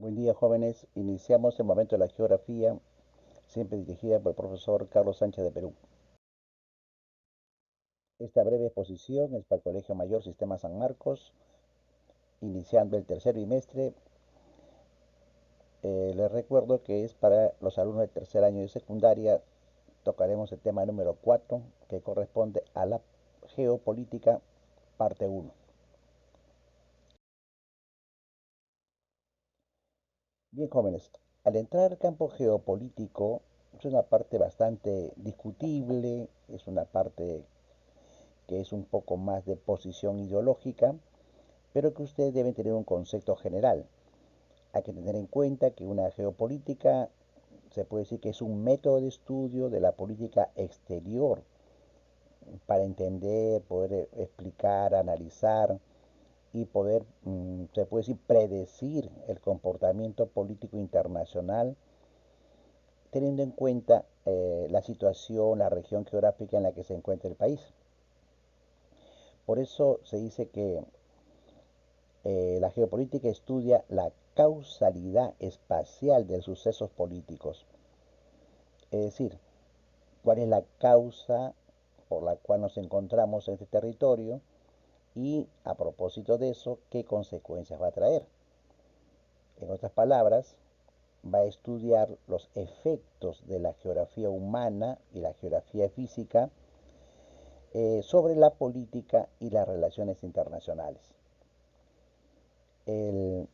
Buen día, jóvenes. Iniciamos el momento de la geografía, siempre dirigida por el profesor Carlos Sánchez de Perú. Esta breve exposición es para el Colegio Mayor Sistema San Marcos, iniciando el tercer bimestre. Les recuerdo que es para los alumnos del tercer año de secundaria. Tocaremos el tema número 4, que corresponde a la geopolítica, parte 1. Bien, jóvenes, al entrar al campo geopolítico, es una parte bastante discutible, es una parte que es un poco más de posición ideológica, pero que ustedes deben tener un concepto general. Hay que tener en cuenta que una geopolítica se puede decir que es un método de estudio de la política exterior para entender, poder explicar, analizar y poder, se puede decir, predecir el comportamiento político internacional, teniendo en cuenta la situación, la región geográfica en la que se encuentra el país. Por eso se dice que la geopolítica estudia la causalidad espacial de sucesos políticos, es decir, cuál es la causa por la cual nos encontramos en este territorio y, a propósito de eso, qué consecuencias va a traer. En otras palabras, va a estudiar los efectos de la geografía humana y la geografía física sobre la política y las relaciones internacionales. El,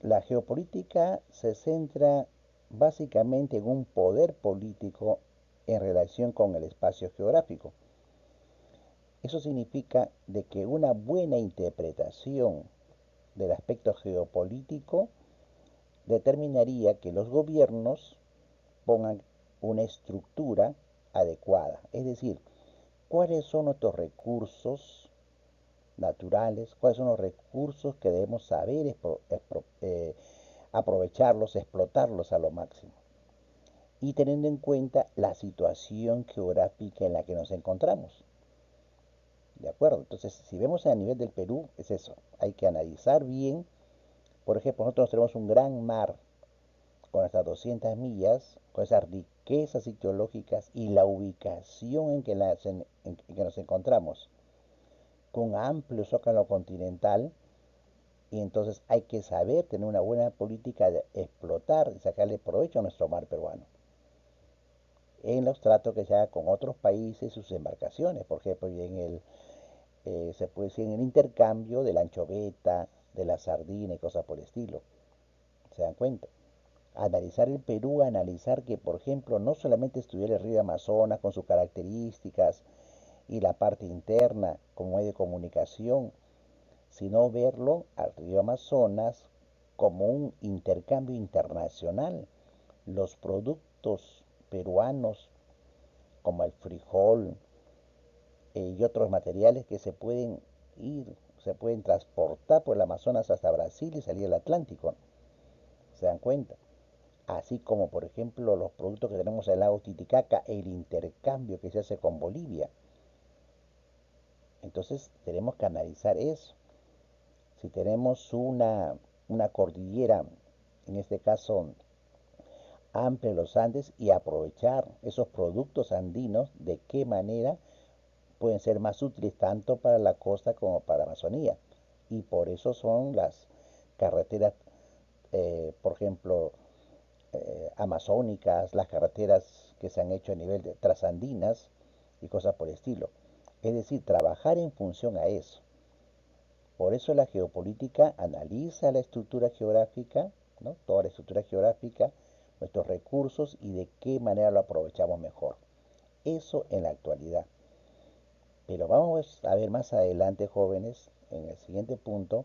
la geopolítica se centra básicamente en un poder político en relación con el espacio geográfico. Eso significa de que una buena interpretación del aspecto geopolítico determinaría que los gobiernos pongan una estructura adecuada, es decir, cuáles son nuestros recursos naturales, cuáles son los recursos que debemos saber aprovecharlos, explotarlos a lo máximo. Y teniendo en cuenta la situación geográfica en la que nos encontramos. ¿De acuerdo? Entonces, si vemos a nivel del Perú, es eso. Hay que analizar bien. Por ejemplo, nosotros tenemos un gran mar con hasta 200 millas, con esas riquezas ictiológicas y la ubicación en que nos encontramos, con amplio zócalo continental, y entonces hay que saber tener una buena política de explotar y sacarle provecho a nuestro mar peruano en los tratos que se haga con otros países y sus embarcaciones, por ejemplo, y se puede decir en el intercambio de la anchoveta, de la sardina y cosas por el estilo. ¿Se dan cuenta? Analizar el Perú, analizar que, por ejemplo, no solamente estudiar el río Amazonas con sus características y la parte interna como medio de comunicación, sino verlo al río Amazonas como un intercambio internacional. Los productos peruanos como el frijol y otros materiales que se pueden transportar por el Amazonas hasta Brasil y salir al Atlántico. ¿Se dan cuenta? Así como, por ejemplo, los productos que tenemos en el lago Titicaca, el intercambio que se hace con Bolivia. Entonces tenemos que analizar eso. Si tenemos una cordillera, en este caso amplia en los Andes, y aprovechar esos productos andinos, de qué manera pueden ser más útiles tanto para la costa como para la Amazonía. Y por eso son las carreteras, por ejemplo, amazónicas, las carreteras que se han hecho a nivel de trasandinas y cosas por el estilo. Es decir, trabajar en función a eso. Por eso la geopolítica analiza la estructura geográfica, ¿no? Toda la estructura geográfica, nuestros recursos y de qué manera lo aprovechamos mejor. Eso en la actualidad. Pero vamos a ver más adelante, jóvenes, en el siguiente punto,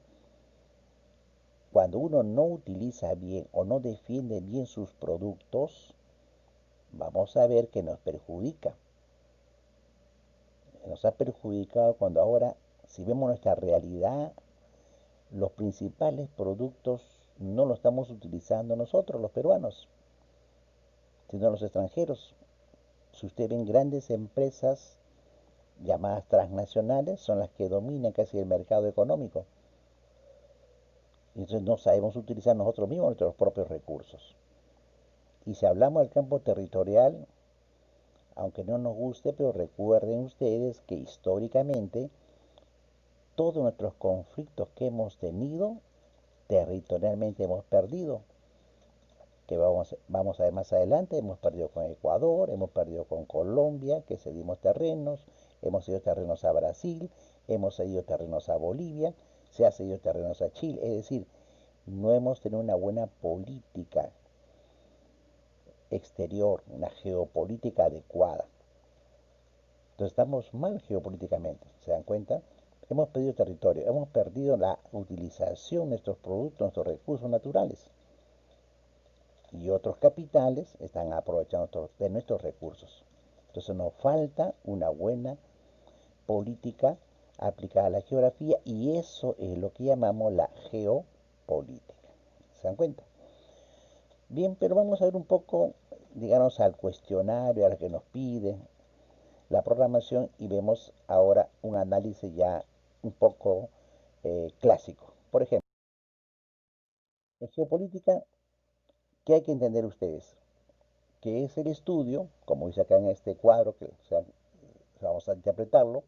cuando uno no utiliza bien o no defiende bien sus productos, vamos a ver que nos perjudica. Nos ha perjudicado cuando ahora, si vemos nuestra realidad, los principales productos no los estamos utilizando nosotros, los peruanos, sino los extranjeros. Si usted ven grandes empresas llamadas transnacionales, son las que dominan casi el mercado económico. Entonces no sabemos utilizar nosotros mismos nuestros propios recursos. Y si hablamos del campo territorial, aunque no nos guste, pero recuerden ustedes que históricamente todos nuestros conflictos que hemos tenido, territorialmente hemos perdido. Que vamos a ver más adelante, hemos perdido con Ecuador, hemos perdido con Colombia, que cedimos terrenos, hemos cedido terrenos a Brasil, hemos cedido terrenos a Bolivia, se ha cedido terrenos a Chile, es decir, no hemos tenido una buena política exterior, una geopolítica adecuada. Entonces estamos mal geopolíticamente, ¿se dan cuenta? Hemos perdido territorio, hemos perdido la utilización de nuestros productos, nuestros recursos naturales. Y otros capitales están aprovechando de nuestros recursos. Entonces nos falta una buena política aplicada a la geografía y eso es lo que llamamos la geopolítica. ¿Se dan cuenta? Bien, pero vamos a ver un poco, digamos, al cuestionario, a lo que nos pide la programación y vemos ahora un análisis ya un poco clásico. Por ejemplo, en geopolítica, ¿qué hay que entender ustedes? Que es el estudio, como dice acá en este cuadro, que vamos a interpretarlo,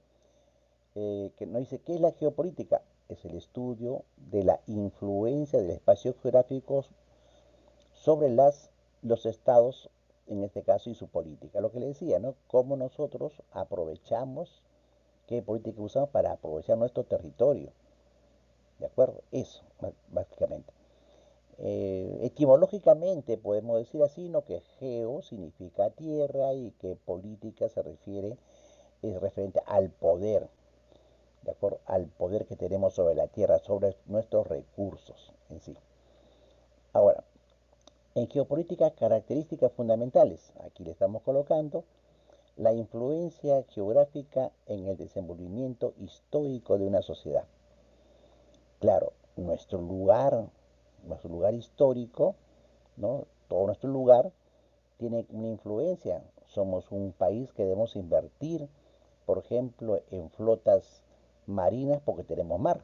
que nos dice, ¿qué es la geopolítica? Es el estudio de la influencia del espacio geográfico sobre los estados, en este caso, y su política. Lo que le decía, ¿no? Cómo nosotros aprovechamos, qué política usamos para aprovechar nuestro territorio. ¿De acuerdo? Eso, básicamente. Etimológicamente podemos decir así, ¿no? Que geo significa tierra y que política es referente al poder, ¿de acuerdo? Al poder que tenemos sobre la tierra, sobre nuestros recursos en sí. Ahora, en geopolítica, características fundamentales. Aquí le estamos colocando la influencia geográfica en el desenvolvimiento histórico de una sociedad. Claro, nuestro lugar histórico, ¿no? Todo nuestro lugar tiene una influencia. Somos un país que debemos invertir, por ejemplo, en flotas marinas porque tenemos mar.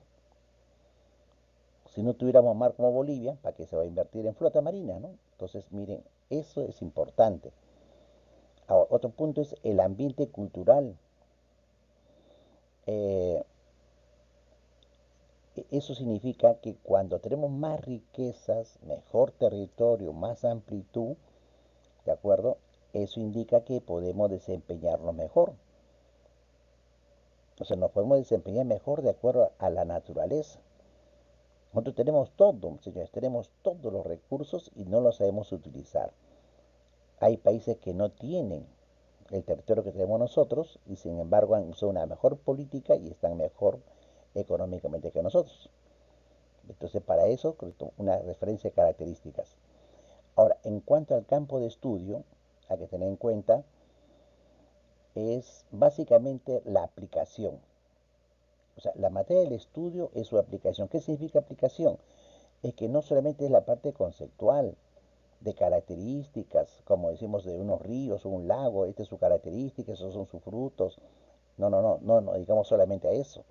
Si no tuviéramos mar como Bolivia, ¿para qué se va a invertir en flota marina, no? Entonces, miren, eso es importante. Ahora, otro punto es el ambiente cultural. Eh, Eso significa que cuando tenemos más riquezas, mejor territorio, más amplitud, ¿de acuerdo? Eso indica que podemos desempeñarnos mejor. O sea, nos podemos desempeñar mejor de acuerdo a la naturaleza. Nosotros tenemos todo, señores, tenemos todos los recursos y no los sabemos utilizar. Hay países que no tienen el territorio que tenemos nosotros y sin embargo han usado una mejor política y están mejor económicamente que nosotros. Entonces, para eso, una referencia de características. Ahora, en cuanto al campo de estudio, hay que tener en cuenta, es básicamente la aplicación. O sea, la materia del estudio es su aplicación. ¿Qué significa aplicación? Es que no solamente es la parte conceptual, de características, como decimos de unos ríos o un lago, esta es su característica, esos son sus frutos. No, digamos solamente a eso.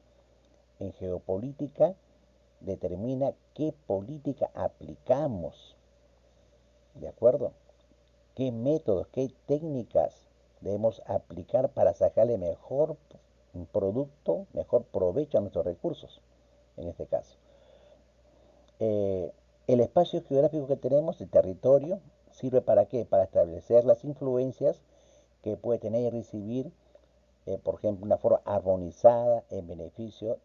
En geopolítica determina qué política aplicamos, ¿de acuerdo? ¿Qué métodos, qué técnicas debemos aplicar para sacarle mejor producto, mejor provecho a nuestros recursos, en este caso? Eh, el espacio geográfico que tenemos, el territorio, sirve para qué? Para establecer las influencias que puede tener y recibir, por ejemplo, una forma armonizada en beneficio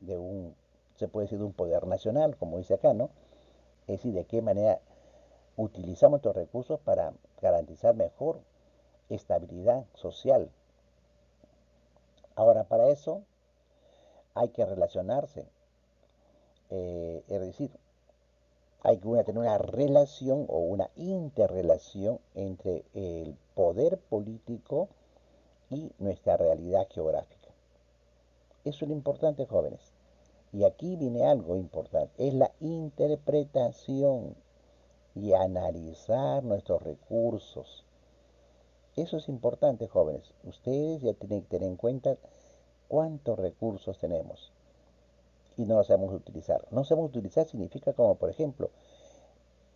se puede decir, de un poder nacional, como dice acá, ¿no? Es decir, de qué manera utilizamos estos recursos para garantizar mejor estabilidad social. Ahora, para eso hay que relacionarse, es decir, hay que tener una relación o una interrelación entre el poder político y nuestra realidad geográfica. Eso es lo importante, jóvenes. Y aquí viene algo importante, es la interpretación y analizar nuestros recursos. Eso es importante, jóvenes. Ustedes ya tienen que tener en cuenta cuántos recursos tenemos y no lo sabemos utilizar. No sabemos utilizar significa como, por ejemplo,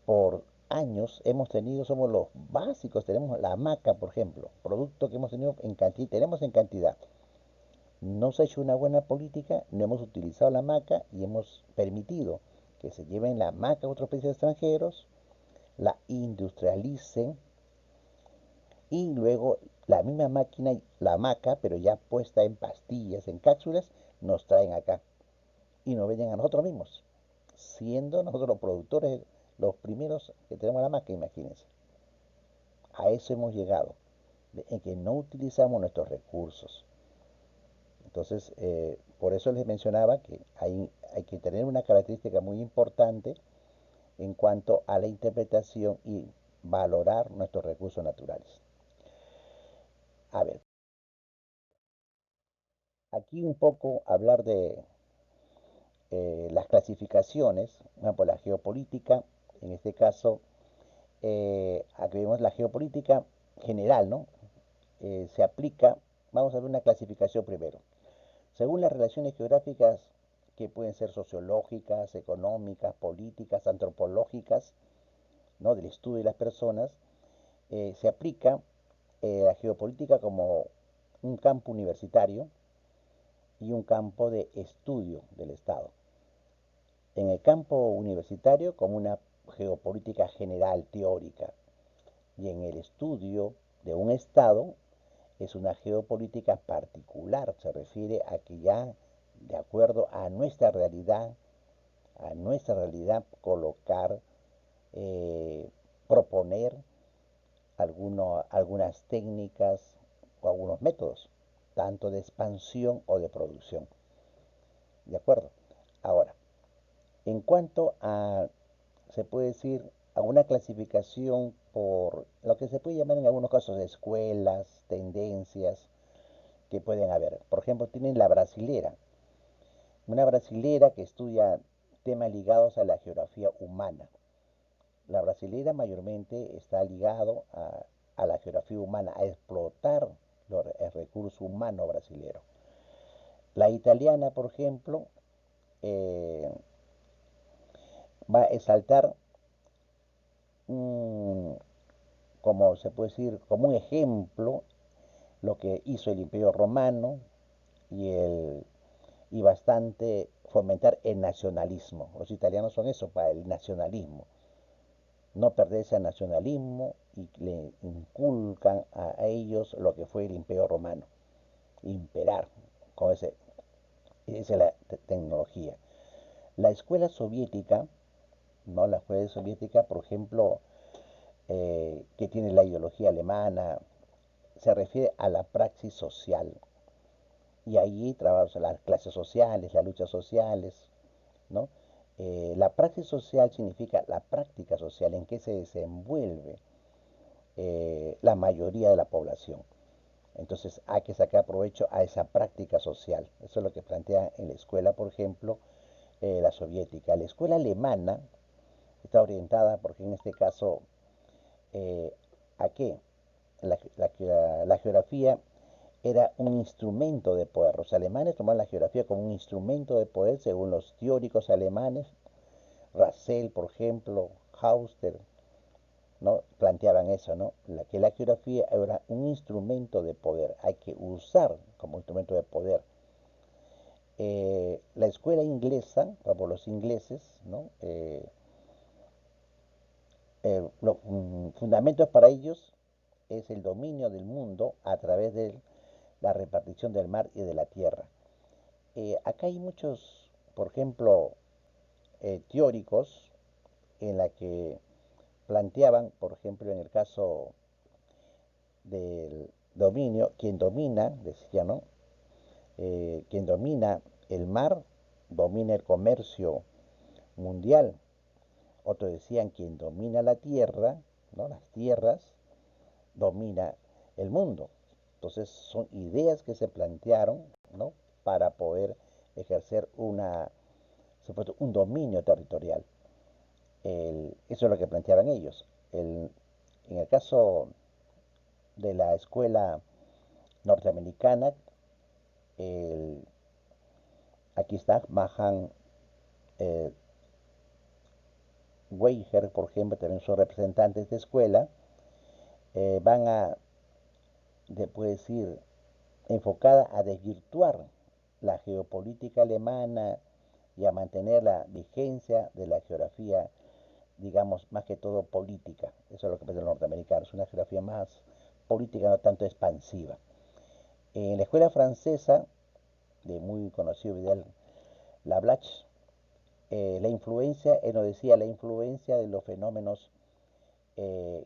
por años hemos tenido, somos los básicos, tenemos la hamaca, por ejemplo, producto que hemos tenido en cantidad, tenemos en cantidad. No se ha hecho una buena política, no hemos utilizado la hamaca y hemos permitido que se lleven la hamaca a otros países extranjeros, la industrialicen y luego la misma máquina, la hamaca, pero ya puesta en pastillas, en cápsulas, nos traen acá y nos venden a nosotros mismos, siendo nosotros los productores los primeros que tenemos la hamaca, imagínense. A eso hemos llegado, en que no utilizamos nuestros recursos. Entonces, por eso les mencionaba que hay que tener una característica muy importante en cuanto a la interpretación y valorar nuestros recursos naturales. A ver, aquí un poco hablar de las clasificaciones, por la geopolítica, en este caso, aquí vemos la geopolítica general, ¿no? Se aplica, vamos a ver una clasificación primero. Según las relaciones geográficas que pueden ser sociológicas, económicas, políticas, antropológicas, ¿no? Del estudio de las personas, se aplica la geopolítica como un campo universitario y un campo de estudio del Estado. En el campo universitario como una geopolítica general teórica y en el estudio de un Estado es una geopolítica particular, se refiere a que ya de acuerdo a nuestra realidad colocar, proponer algunas técnicas o algunos métodos, tanto de expansión o de producción. ¿De acuerdo? Ahora, en cuanto a, se puede decir, a una clasificación por lo que se puede llamar en algunos casos escuelas, tendencias que pueden haber. Por ejemplo, tienen la brasilera, una brasilera que estudia temas ligados a la geografía humana. La brasilera mayormente está ligado a la geografía humana, a explotar el recurso humano brasilero. La italiana, por ejemplo, eh, va a exaltar como se puede decir, como un ejemplo lo que hizo el Imperio Romano y, y bastante fomentar el nacionalismo. Los italianos son eso, para el nacionalismo. No perderse al nacionalismo y le inculcan a ellos lo que fue el Imperio Romano. Imperar con esa es la tecnología. La escuela soviética, ¿no? La escuela soviética, por ejemplo, que tiene la ideología alemana, se refiere a la praxis social. Y allí trabajamos las clases sociales, las luchas sociales, ¿no? La praxis social significa la práctica social en que se desenvuelve la mayoría de la población. Entonces hay que sacar provecho a esa práctica social. Eso es lo que plantea en la escuela, por ejemplo, la soviética. La escuela alemana está orientada, porque en este caso, ¿a qué? La geografía era un instrumento de poder. Los alemanes tomaron la geografía como un instrumento de poder, según los teóricos alemanes. Russell, por ejemplo, Hauster, ¿no? Planteaban eso, ¿no? Que la geografía era un instrumento de poder, hay que usar como instrumento de poder. La escuela inglesa, por los ingleses, ¿no? Los fundamentos para ellos es el dominio del mundo a través de la repartición del mar y de la tierra. Acá hay muchos, por ejemplo, teóricos en la que planteaban, por ejemplo, en el caso del dominio, quien domina, decía, ¿no? Quien domina el mar, domina el comercio mundial. Otros decían, quien domina la tierra, ¿no? Las tierras, domina el mundo. Entonces son ideas que se plantearon, ¿no? Para poder ejercer un dominio territorial. Eso es lo que planteaban ellos. En el caso de la escuela norteamericana, el, Aquí está Mahan eh, Weiger, por ejemplo, también son representantes de escuela, van a, puede decir, enfocada a desvirtuar la geopolítica alemana y a mantener la vigencia de la geografía, digamos, más que todo política. Eso es lo que pasa en los norteamericanos, una geografía más política, no tanto expansiva. En la escuela francesa, de muy conocido Vidal Lablache, la influencia, él nos decía, la influencia de los fenómenos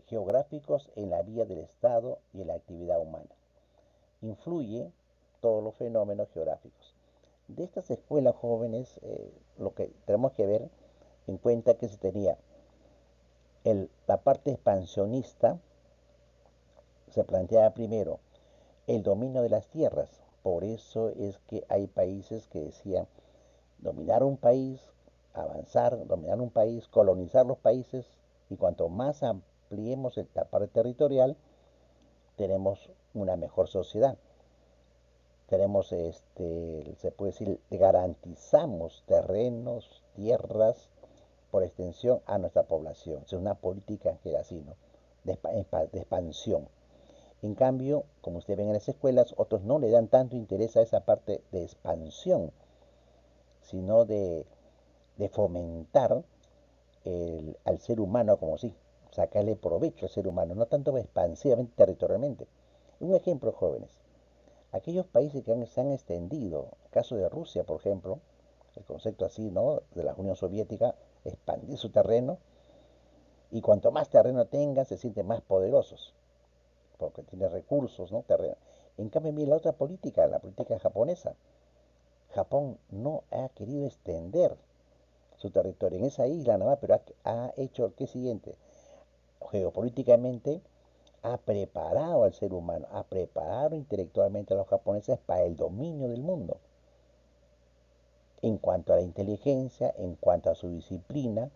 geográficos en la vida del Estado y en la actividad humana. Influye todos los fenómenos geográficos. De estas escuelas jóvenes, lo que tenemos que ver en cuenta que se tenía la parte expansionista, se planteaba primero el dominio de las tierras. Por eso es que hay países que decían dominar un país, avanzar, dominar un país, colonizar los países, y cuanto más ampliemos la parte territorial, tenemos una mejor sociedad. Tenemos, se puede decir, garantizamos terrenos, tierras, por extensión a nuestra población. Es una política que era así, ¿no? De expansión. En cambio, como ustedes ven en las escuelas, otros no le dan tanto interés a esa parte de expansión, sino de fomentar al ser humano como sí, sacarle provecho al ser humano, no tanto expansivamente territorialmente. Un ejemplo, jóvenes, aquellos países que se han extendido, el caso de Rusia, por ejemplo, el concepto así, ¿no? De la Unión Soviética, expandir su terreno, y cuanto más terreno tengan, se sienten más poderosos, porque tiene recursos, ¿no? Terreno. En cambio, mira la otra política, la política japonesa. Japón no ha querido extender su territorio en esa isla nada más, pero ha hecho el que siguiente. Geopolíticamente ha preparado al ser humano, ha preparado intelectualmente a los japoneses para el dominio del mundo. En cuanto a la inteligencia, en cuanto a su disciplina,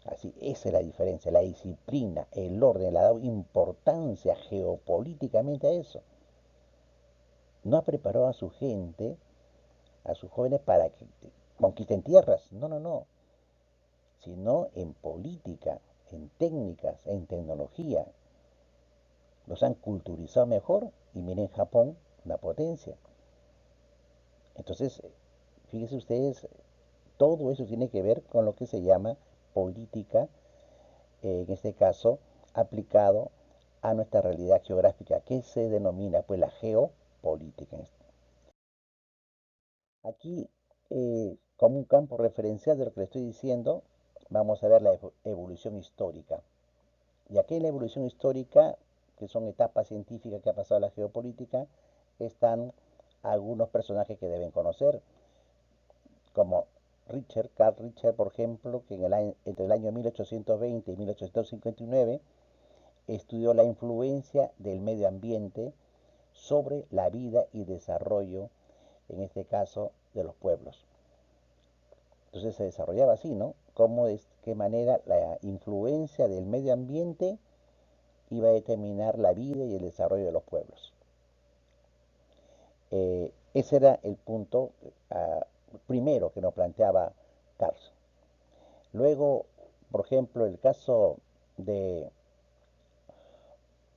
así, esa es la diferencia, la disciplina, el orden, le ha dado importancia geopolíticamente a eso. No ha preparado a su gente, a sus jóvenes para que conquisten tierras, no, no, no, sino en política, en técnicas, en tecnología. Los han culturizado mejor y miren Japón, una potencia. Entonces, fíjense ustedes, todo eso tiene que ver con lo que se llama política, en este caso, aplicado a nuestra realidad geográfica, que se denomina pues la geopolítica. Aquí, como un campo referencial de lo que le estoy diciendo, vamos a ver la evolución histórica. Y aquí en la evolución histórica, que son etapas científicas que ha pasado la geopolítica, están algunos personajes que deben conocer, como Carl Richter, por ejemplo, que entre el año 1820 y 1859 estudió la influencia del medio ambiente sobre la vida y desarrollo, en este caso, de los pueblos. Entonces se desarrollaba así, ¿no? Qué manera la influencia del medio ambiente iba a determinar la vida y el desarrollo de los pueblos. Ese era el punto primero que nos planteaba Carlos. Luego, por ejemplo, el caso de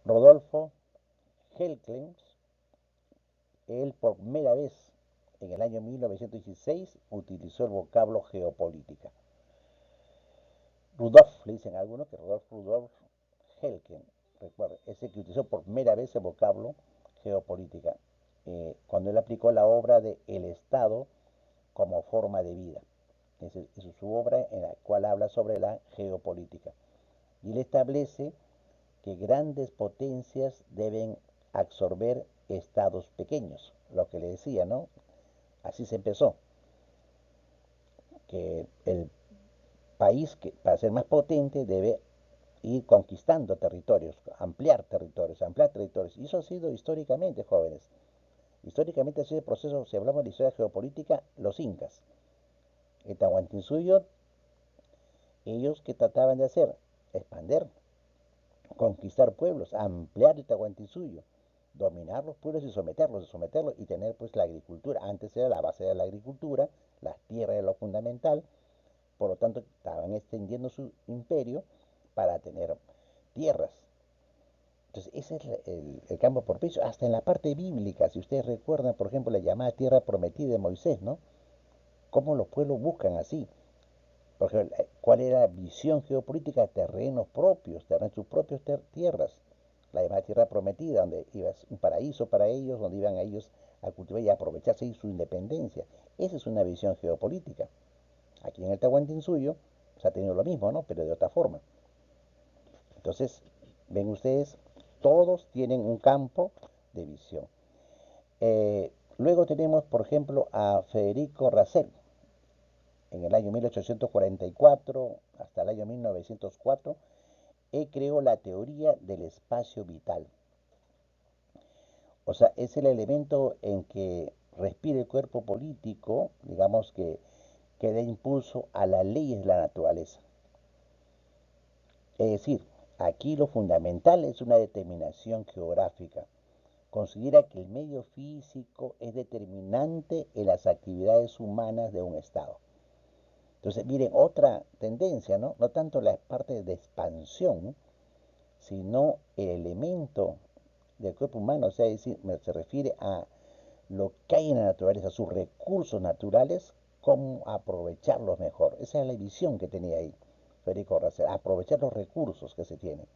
Rodolfo Helkens, él por primera vez en el año 1916 utilizó el vocablo geopolítica. Rudolf, le dicen a algunos que Rudolf Helken, recuerden, ese que utilizó por primera vez el vocablo geopolítica, cuando él aplicó la obra de El Estado como forma de vida. Esa es su obra en la cual habla sobre la geopolítica. Y él establece que grandes potencias deben absorber estados pequeños, lo que le decía, ¿no? Así se empezó, que el país que para ser más potente debe ir conquistando territorios, ampliar territorios, ampliar territorios. Y eso ha sido históricamente, jóvenes. Históricamente ha sido el proceso, si hablamos de historia geopolítica, los incas. En Tahuantinsuyo, ellos que trataban de hacer, expander, conquistar pueblos, ampliar el Tahuantinsuyo. dominar los pueblos y someterlos y tener pues la agricultura. Antes era la base de la agricultura, las tierras era lo fundamental, por lo tanto estaban extendiendo su imperio para tener tierras. Entonces ese es el campo propicio, hasta en la parte bíblica, si ustedes recuerdan, por ejemplo, la llamada tierra prometida de Moisés, ¿no? Cómo los pueblos buscan así. Por ejemplo, ¿cuál era la visión geopolítica? Terrenos propios, tener sus propias tierras. La llamada tierra prometida, donde iba un paraíso para ellos, donde iban ellos a cultivar y a aprovecharse de su independencia. Esa es una visión geopolítica. Aquí en el Tahuantinsuyo se ha tenido lo mismo, ¿no? Pero de otra forma. Entonces, ven ustedes, todos tienen un campo de visión. Luego tenemos, por ejemplo, a Federico Rassel, en el año 1844 hasta el año 1904, él creó la teoría del espacio vital. O sea, es el elemento en que respira el cuerpo político, digamos que da impulso a las leyes de la naturaleza. Es decir, aquí lo fundamental es una determinación geográfica. Considera que el medio físico es determinante en las actividades humanas de un Estado. Entonces, miren, otra tendencia, ¿no? No tanto la parte de expansión, ¿no? Sino el elemento del cuerpo humano, o sea, es decir, se refiere a lo que hay en la naturaleza, sus recursos naturales, cómo aprovecharlos mejor. Esa es la visión que tenía ahí Federico Rassel, aprovechar los recursos que se tienen.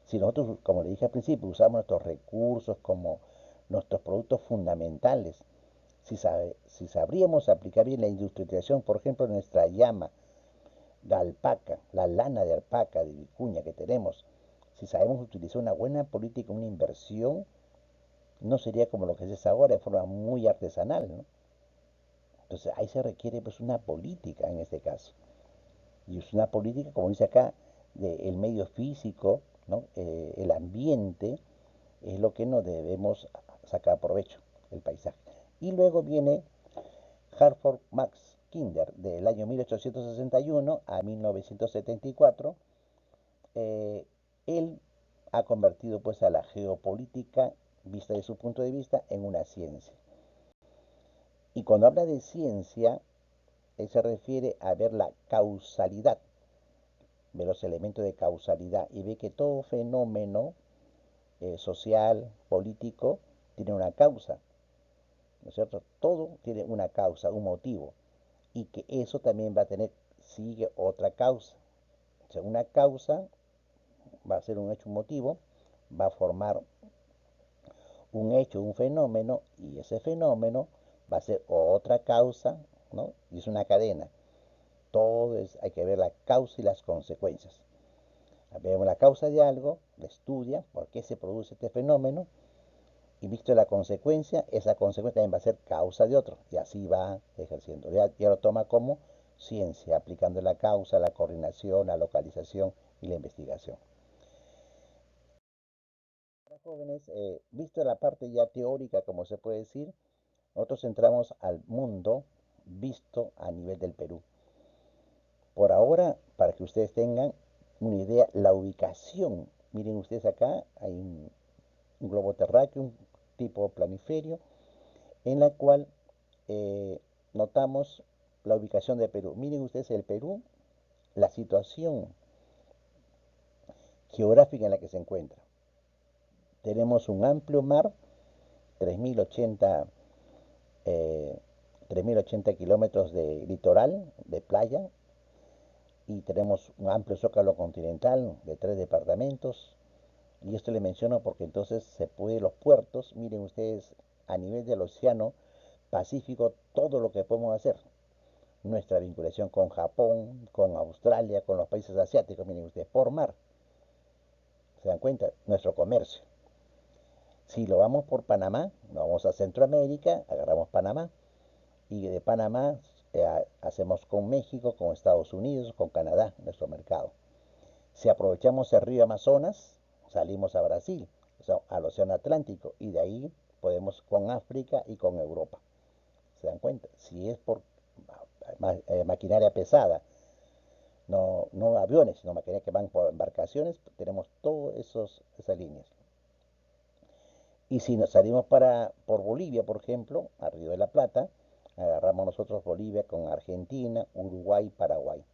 Si nosotros, como le dije al principio, usamos nuestros recursos como nuestros productos fundamentales, si sabríamos aplicar bien la industrialización, por ejemplo, nuestra llama, la alpaca, la lana de alpaca, de vicuña que tenemos, si sabemos utilizar una buena política, una inversión, no sería como lo que se hace ahora, de forma muy artesanal, ¿no? Entonces ahí se requiere pues una política en este caso. Y es una política, como dice acá, del medio físico, ¿no? El ambiente, es lo que nos debemos sacar provecho, el paisaje. Y luego viene Hartford Max Kinder, del año 1861 a 1974. Él ha convertido pues a la geopolítica, vista de su punto de vista, en una ciencia. Y cuando habla de ciencia, él se refiere a ver la causalidad, ve los elementos de causalidad y ve que todo fenómeno social, político, tiene una causa, ¿no es cierto? Todo tiene una causa, un motivo, y que eso también va a tener, sigue otra causa. O sea, una causa va a ser un hecho, un motivo, va a formar un hecho, un fenómeno, y ese fenómeno va a ser otra causa, ¿no? Y es una cadena. Todo es, hay que ver la causa y las consecuencias. Vemos la causa de algo, la estudia, por qué se produce este fenómeno, y visto la consecuencia, esa consecuencia también va a ser causa de otro, y así va ejerciendo. Ya lo toma como ciencia, aplicando la causa, la coordinación, la localización y la investigación. Para jóvenes, visto la parte ya teórica, como se puede decir, nosotros entramos al mundo visto a nivel del Perú. Por ahora, para que ustedes tengan una idea, la ubicación, miren ustedes acá, hay un globo terráqueo, un tipo planiferio, en la cual notamos la ubicación de Perú. Miren ustedes el Perú, la situación geográfica en la que se encuentra. Tenemos un amplio mar, 3.080 eh, 3.080 kilómetros de litoral, de playa, y tenemos un amplio zócalo continental de 3 departamentos. Y esto le menciono porque entonces se puede, los puertos, miren ustedes, a nivel del océano Pacífico, todo lo que podemos hacer. Nuestra vinculación con Japón, con Australia, con los países asiáticos, miren ustedes, por mar. ¿Se dan cuenta? Nuestro comercio. Si lo vamos por Panamá, nos vamos a Centroamérica, agarramos Panamá, y de Panamá hacemos con México, con Estados Unidos, con Canadá, nuestro mercado. Si aprovechamos el río Amazonas, salimos a Brasil, o sea, al Océano Atlántico, y de ahí podemos con África y con Europa. ¿Se dan cuenta? Si es por maquinaria pesada, no aviones, sino maquinaria que van por embarcaciones, tenemos todas esas líneas. Y si nos salimos por Bolivia, por ejemplo, a Río de la Plata, agarramos nosotros Bolivia con Argentina, Uruguay, Paraguay.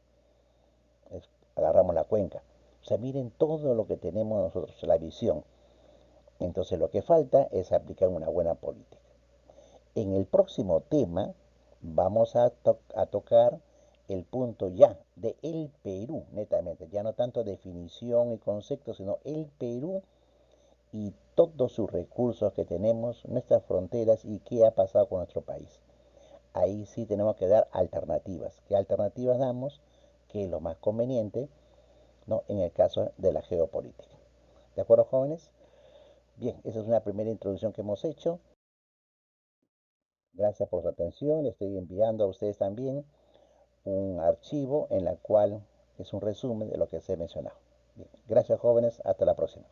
Es- Agarramos la cuenca. O sea, miren todo lo que tenemos nosotros, la visión. Entonces lo que falta es aplicar una buena política. En el próximo tema vamos a tocar el punto ya de el Perú, netamente, ya no tanto definición y concepto, sino el Perú y todos sus recursos que tenemos, nuestras fronteras y qué ha pasado con nuestro país. Ahí sí tenemos que dar alternativas. ¿Qué alternativas damos? ¿Qué es lo más conveniente? ¿No? En el caso de la geopolítica. ¿De acuerdo, jóvenes? Bien, esa es una primera introducción que hemos hecho. Gracias por su atención. Le estoy enviando a ustedes también un archivo en la cual es un resumen de lo que se ha mencionado. Bien, gracias, jóvenes. Hasta la próxima.